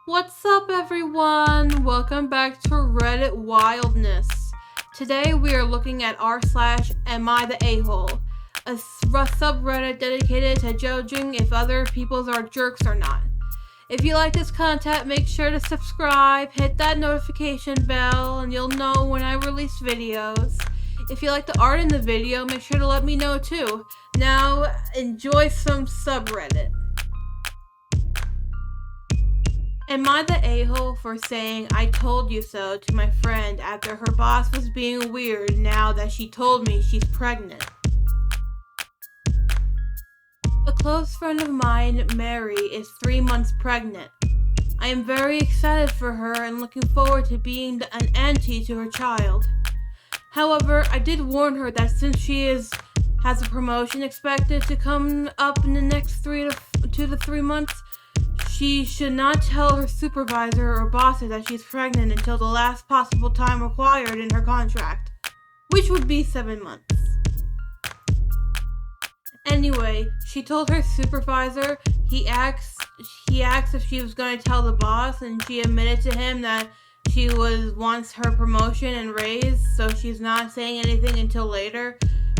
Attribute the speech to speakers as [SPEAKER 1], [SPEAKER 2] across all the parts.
[SPEAKER 1] What's up, everyone? Welcome back to Reddit Wildness. Today we are looking at r/AmItheAsshole, a subreddit dedicated to judging if other people's are jerks or not. If you like this content, make sure to subscribe, hit that notification bell, and you'll know when I release videos. If you like the art in the video, make sure to let me know too. Now, enjoy some subreddit. Am I the a-hole for saying "I told you so" to my friend after her boss was being weird now that she told me she's pregnant? A close friend of mine, Mary, is 3 months pregnant. I am very excited for her and looking forward to being an auntie to her child. However, I did warn her that since she has a promotion expected to come up in the next 2 to 3 months, she should not tell her supervisor or bosses that she's pregnant until the last possible time required in her contract, which would be 7 months. Anyway, she told her supervisor. He asked if she was going to tell the boss, and she admitted to him that she wants her promotion and raise, so she's not saying anything until later.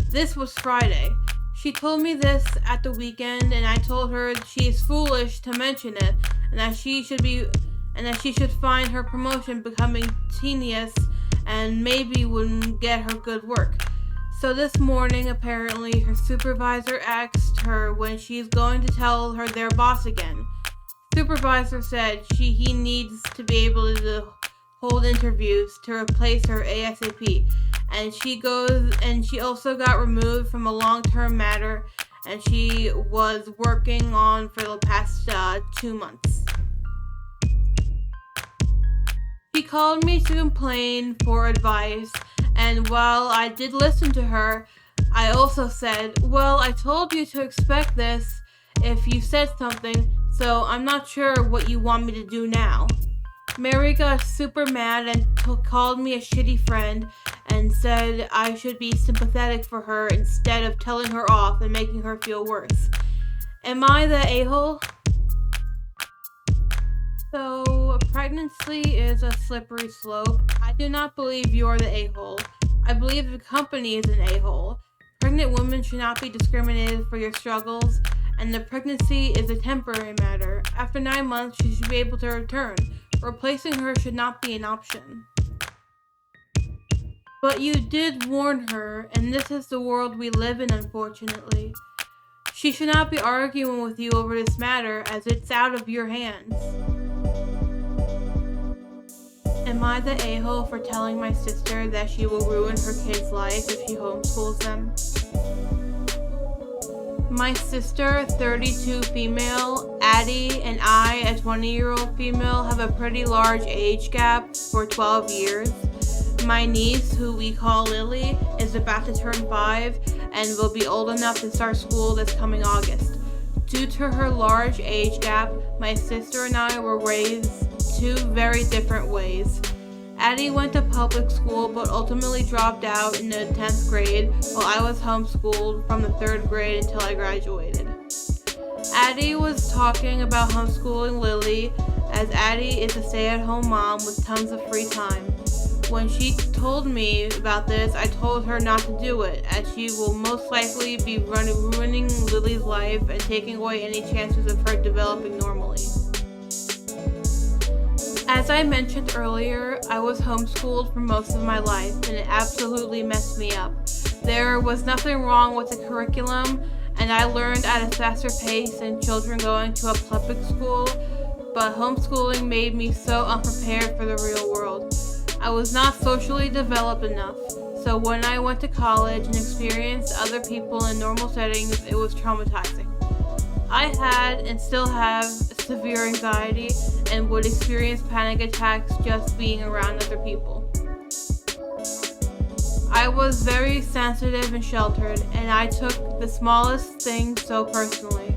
[SPEAKER 1] This was Friday. She told me this at the weekend, and I told her she is foolish to mention it, and that she should find her promotion becoming tedious and maybe wouldn't get her good work. So this morning, apparently, her supervisor asked her when she's going to tell her their boss again. Supervisor said he needs to be able to hold interviews to replace her ASAP. And she also got removed from a long-term matter and she was working on for the past 2 months. She called me to complain for advice, and while I did listen to her, I also said, "Well, I told you to expect this if you said something, so I'm not sure what you want me to do now." Mary got super mad and called me a shitty friend and said I should be sympathetic for her instead of telling her off and making her feel worse. Am I the a-hole? So, pregnancy is a slippery slope. I do not believe you're the a-hole. I believe the company is an a-hole. Pregnant women should not be discriminated for your struggles, and the pregnancy is a temporary matter. After 9 months, she should be able to return. Replacing her should not be an option. But you did warn her, and this is the world we live in, unfortunately. She should not be arguing with you over this matter, as it's out of your hands. Am I the a-hole for telling my sister that she will ruin her kid's life if she homeschools them? My sister, 32 female, Addie, and I, a 20-year-old female, have a pretty large age gap for 12 years. My niece, who we call Lily, is about to turn 5 and will be old enough to start school this coming August. Due to her large age gap, my sister and I were raised 2 very different ways. Addie went to public school but ultimately dropped out in the 10th grade, while I was homeschooled from the 3rd grade until I graduated. Addie was talking about homeschooling Lily, as Addie is a stay-at-home mom with tons of free time. When she told me about this, I told her not to do it, as she will most likely be ruining Lily's life and taking away any chances of her developing normally. As I mentioned earlier, I was homeschooled for most of my life, and it absolutely messed me up. There was nothing wrong with the curriculum, and I learned at a faster pace than children going to a public school, but homeschooling made me so unprepared for the real world. I was not socially developed enough, so when I went to college and experienced other people in normal settings, it was traumatizing. I had and still have severe anxiety and would experience panic attacks just being around other people. I was very sensitive and sheltered, and I took the smallest things so personally.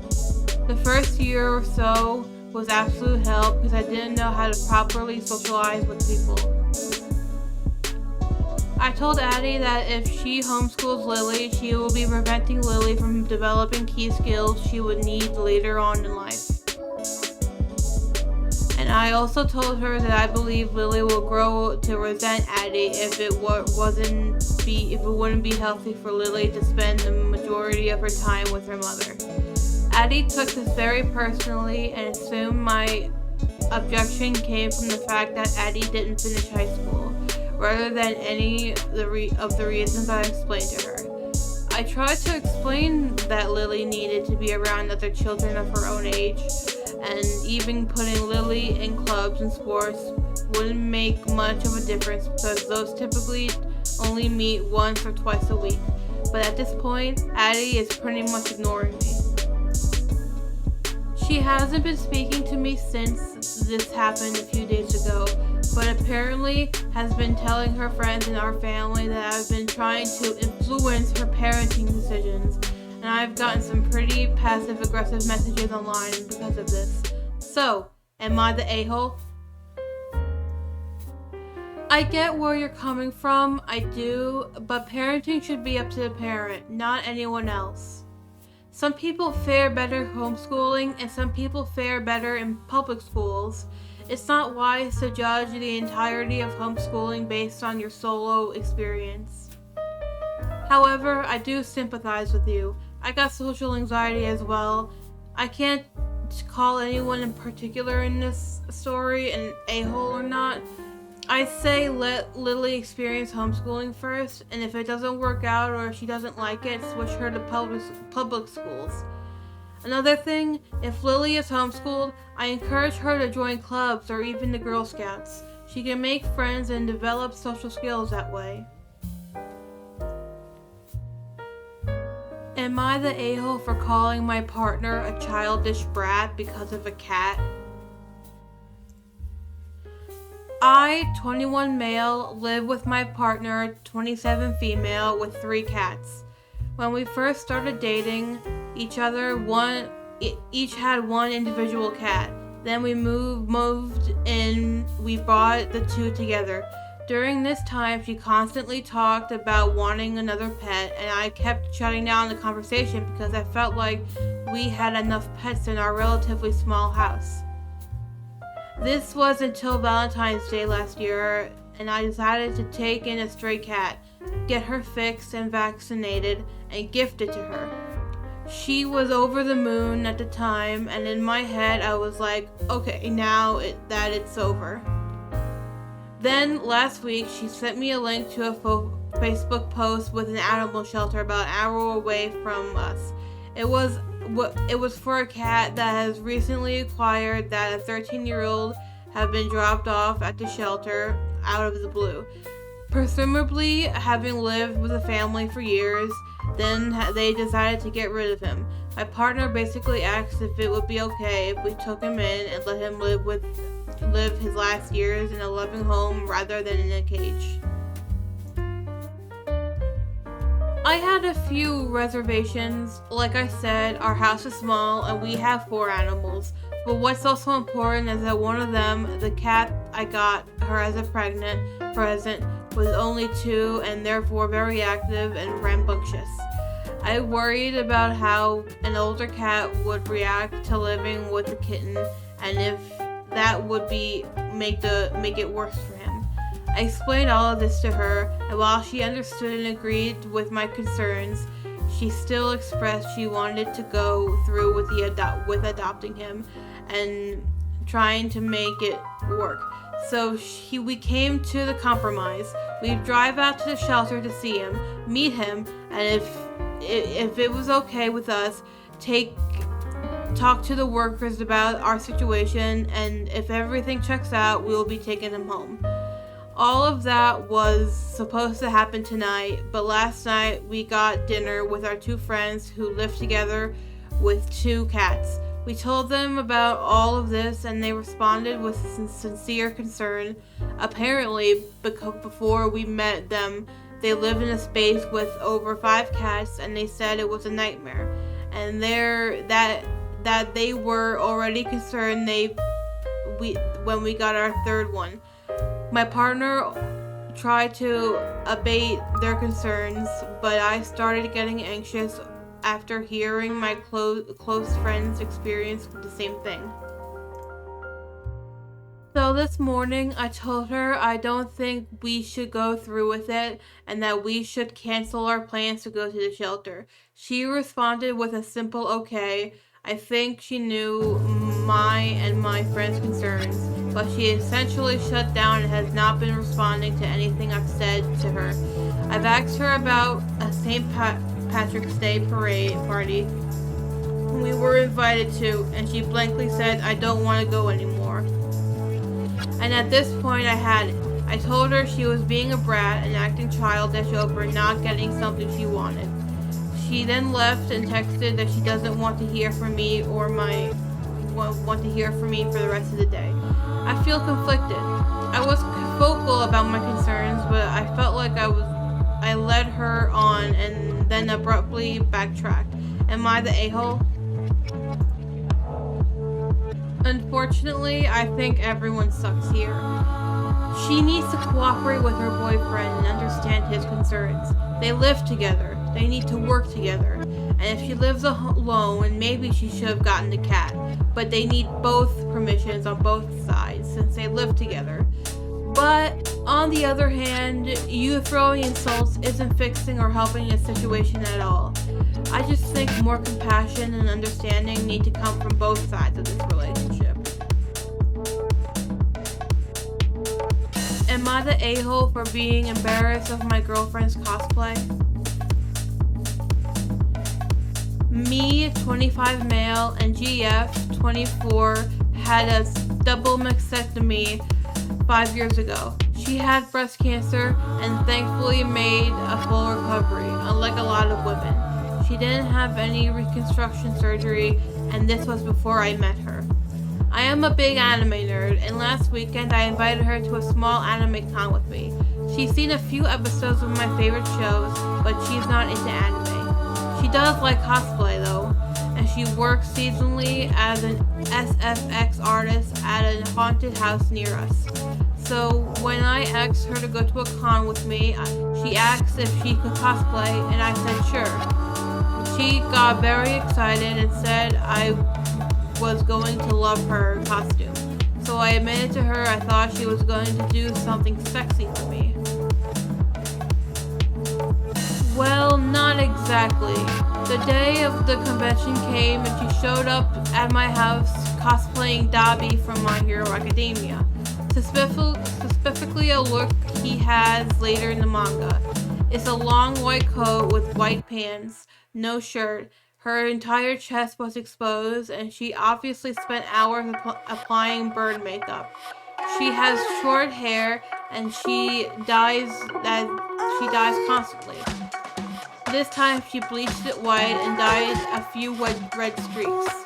[SPEAKER 1] The first year or so was absolute hell because I didn't know how to properly socialize with people. I told Addie that if she homeschools Lily, she will be preventing Lily from developing key skills she would need later on in life. And I I also told her that I believe Lily will grow to resent Addie if it wouldn't be healthy for Lily to spend the majority of her time with her mother. Addie took this very personally and assumed my objection came from the fact that Addie didn't finish high school, rather than any of the reasons I explained to her. I tried to explain that Lily needed to be around other children of her own age, and even putting Lily in clubs and sports wouldn't make much of a difference because those typically only meet once or twice a week. But at this point, Addie is pretty much ignoring me. She hasn't been speaking to me since this happened a few days ago, but apparently has been telling her friends in our family that I've been trying to influence her parenting decisions, and I've gotten some pretty passive-aggressive messages online because of this. So, am I the a-hole? I get where you're coming from, I do, but parenting should be up to the parent, not anyone else. Some people fare better homeschooling, and some people fare better in public schools. It's not wise to judge the entirety of homeschooling based on your solo experience. However, I do sympathize with you. I got social anxiety as well. I can't call anyone in particular in this story an a-hole or not. I say let Lily experience homeschooling first, and if it doesn't work out or if she doesn't like it, switch her to public schools. Another thing, if Lily is homeschooled, I encourage her to join clubs or even the Girl Scouts. She can make friends and develop social skills that way. Am I the a-hole for calling my partner a childish brat because of a cat? I, 21 male, live with my partner, 27 female, with 3 cats. When we first started dating each other, each had one individual cat. Then we moved in, we brought the 2 together. During this time, she constantly talked about wanting another pet, and I kept shutting down the conversation because I felt like we had enough pets in our relatively small house. This was until Valentine's Day last year, and I decided to take in a stray cat, get her fixed and vaccinated, and gift it to her. She was over the moon at the time, and in my head I was like, okay, now that it's over. Then last week she sent me a link to a Facebook post with an animal shelter about an hour away from us. It was for a cat that has recently acquired that a 13-year-old had been dropped off at the shelter out of the blue. Presumably having lived with a family for years, then they decided to get rid of him. My partner basically asked if it would be okay if we took him in and let him live his last years in a loving home rather than in a cage. I had a few reservations. Like I said, our house is small and we have 4 animals. But what's also important is that one of them, the cat I got her as a present, was only 2 and therefore very active and rambunctious. I worried about how an older cat would react to living with a kitten and if that would make it worse for him. I explained all of this to her, and while she understood and agreed with my concerns, she still expressed she wanted to go through with adopting him and trying to make it work. So we came to the compromise. We'd drive out to the shelter to see him, meet him, and if it was okay with us, talk to the workers about our situation, and if everything checks out, we will be taking him home. All of that was supposed to happen tonight, but last night we got dinner with our 2 friends who live together with 2 cats. We told them about all of this and they responded with sincere concern. Apparently, before we met them, they lived in a space with over 5 cats and they said it was a nightmare. And that they were already concerned when we got our 3rd one. My partner tried to abate their concerns, but I started getting anxious after hearing my close friends experience the same thing. So this morning, I told her I don't think we should go through with it and that we should cancel our plans to go to the shelter. She responded with a simple okay. I think she knew my and my friend's concerns, but she essentially shut down and has not been responding to anything I've said to her. I've asked her about a St. Patrick's Day party we were invited to, and she blankly said, I don't want to go anymore. And at this point, I had it. I told her she was being a brat and acting childish over not getting something she wanted. She then left and texted that she doesn't want to hear from me for the rest of the day. I feel conflicted. I was vocal about my concerns, but I felt like I led her on and then abruptly backtracked. Am I the a-hole? Unfortunately, I think everyone sucks here. She needs to cooperate with her boyfriend and understand his concerns. They live together. They need to work together. And if she lives alone, maybe she should have gotten a cat. But they need both permissions on both sides since they live together. But on the other hand, you throwing insults isn't fixing or helping a situation at all. I just think more compassion and understanding need to come from both sides of this relationship. Am I the a-hole for being embarrassed of my girlfriend's cosplay? Me, 25 male, and GF, 24, had a double mastectomy 5 years ago. She had breast cancer and thankfully made a full recovery, unlike a lot of women. She didn't have any reconstruction surgery, and this was before I met her. I am a big anime nerd, and last weekend I invited her to a small anime con with me. She's seen a few episodes of my favorite shows, but she's not into anime. She does like cosplay though, and she works seasonally as an SFX artist at a haunted house near us. So when I asked her to go to a con with me, she asked if she could cosplay, and I said sure. She got very excited and said I was going to love her costume. So I admitted to her I thought she was going to do something sexy for me. Well, not exactly. The day of the convention came and she showed up at my house cosplaying Dobby from My Hero Academia. Specifically a look he has later in the manga. It's a long white coat with white pants, no shirt. Her entire chest was exposed, and she obviously spent hours applying burn makeup. She has short hair, and she dyes constantly. This time, she bleached it white and dyed a few red streaks.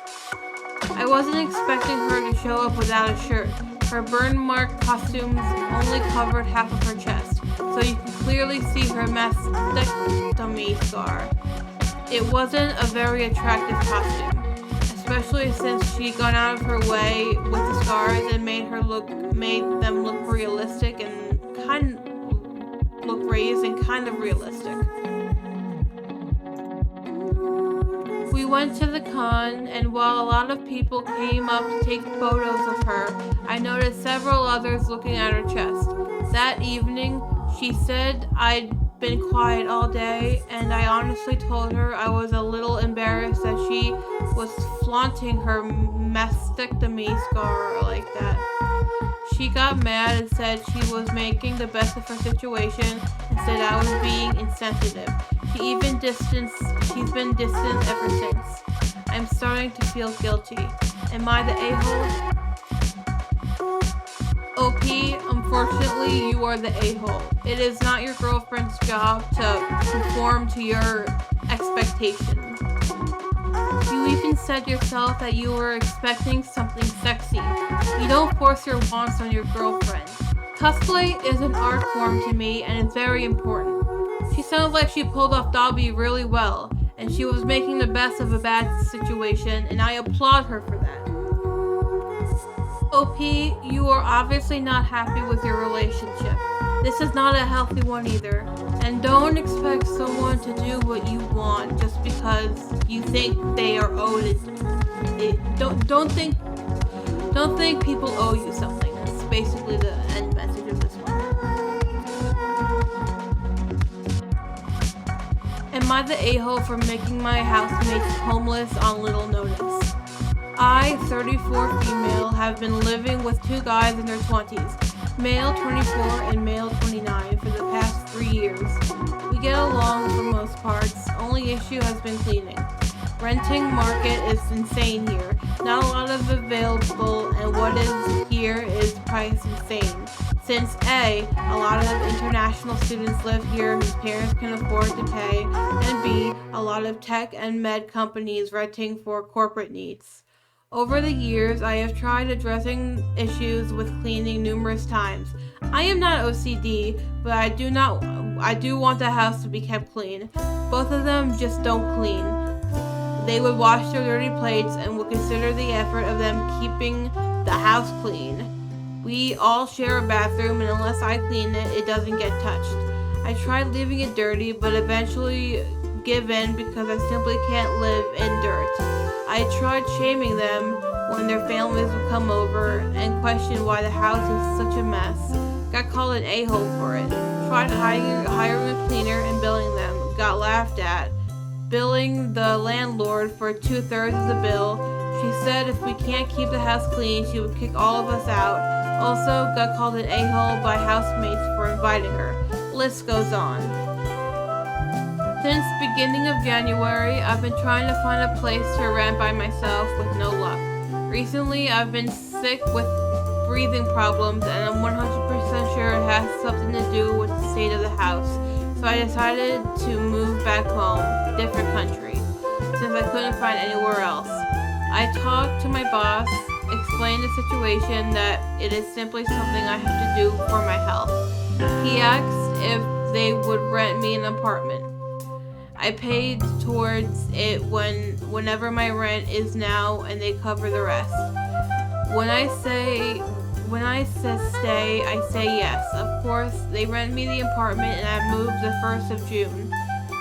[SPEAKER 1] I wasn't expecting her to show up without a shirt. Her burn mark costumes only covered half of her chest, so you can clearly see her mastectomy scar. It wasn't a very attractive costume, especially since she'd gone out of her way with the scars and made them look realistic and kind of realistic. We went to the con, and while a lot of people came up to take photos of her, I noticed several others looking at her chest. That evening, she said I'd been quiet all day, and I honestly told her I was a little embarrassed that she was flaunting her mastectomy scar like that. She got mad and said she was making the best of her situation and said I was being insensitive. She's been distant ever since. I'm starting to feel guilty. Am I the a-hole? OP, unfortunately, you are the a-hole. It is not your girlfriend's job to conform to your expectations. You even said yourself that you were expecting something sexy. You don't force your wants on your girlfriend. Cosplay is an art form to me, and it's very important. She sounds like she pulled off Dobby really well, and she was making the best of a bad situation, and I applaud her for that. OP, you are obviously not happy with your relationship. This is not a healthy one either, and don't expect someone to do what you want just because you think they are owed it. Don't think people owe you something. It's basically the end message of this one. Am I the a-hole for making my housemates homeless on little notice? I, 34 female, have been living with two guys in their 20s, male 24 and male 29, for the past 3 years. We get along for most parts, only issue has been cleaning. Renting market is insane here, not a lot of available, and what is here is price insane. Since A lot of international students live here whose parents can afford to pay, and B, a lot of tech and med companies renting for corporate needs. Over the years, I have tried addressing issues with cleaning numerous times. I am not OCD, but I do want the house to be kept clean. Both of them just don't clean. They would wash their dirty plates and would consider the effort of them keeping the house clean. We all share a bathroom, and unless I clean it, it doesn't get touched. I tried leaving it dirty, but eventually give in because I simply can't live in dirt. I tried shaming them when their families would come over and question why the house is such a mess. Got called an a-hole for it. Tried hiring a cleaner and billing them. Got laughed at. Billing the landlord for 2/3 of the bill. She said if we can't keep the house clean, she would kick all of us out. Also got called an a-hole by housemates for inviting her. List goes on. Since beginning of January, I've been trying to find a place to rent by myself with no luck. Recently, I've been sick with breathing problems, and I'm 100% sure it has something to do with the state of the house. So I decided to move back home, different country, since I couldn't find anywhere else. I talked to my boss, explained the situation, that it is simply something I have to do for my health. He asked if they would rent me an apartment. I paid towards it whenever my rent is now, and they cover the rest. When I say stay, I say yes. Of course, they rent me the apartment, and I moved the 1st of June.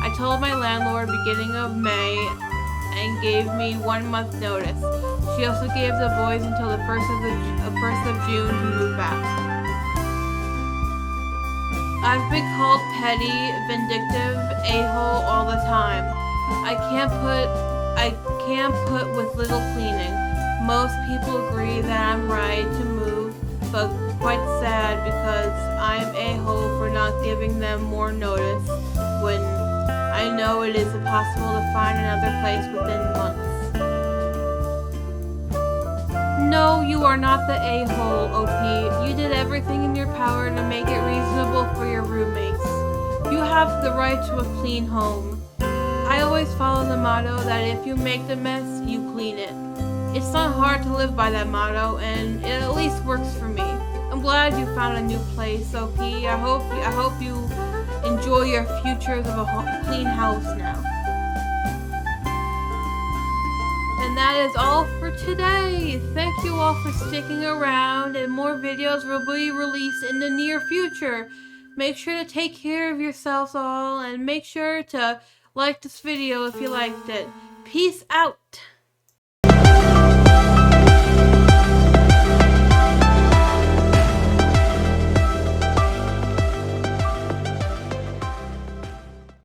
[SPEAKER 1] I told my landlord beginning of May and gave me 1 month notice. She also gave the boys until the 1st of June to move back. I've been called petty, vindictive, a-hole all the time. I can't put with little cleaning. Most people agree that I'm right to move, but quite sad because I'm a-hole for not giving them more notice when I know it is impossible to find another place within months. No, you are not the a-hole, OP. You did everything in your power to make it reasonable for your roommates. You have the right to a clean home. I always follow the motto that if you make the mess, you clean it. It's not hard to live by that motto, and it at least works for me. I'm glad you found a new place, OP. I hope you enjoy your futures of a clean house now. And that is all for today. Thank you all for sticking around, and more videos will be released in the near future. Make sure to take care of yourselves all, and make sure to like this video if you liked it. Peace out.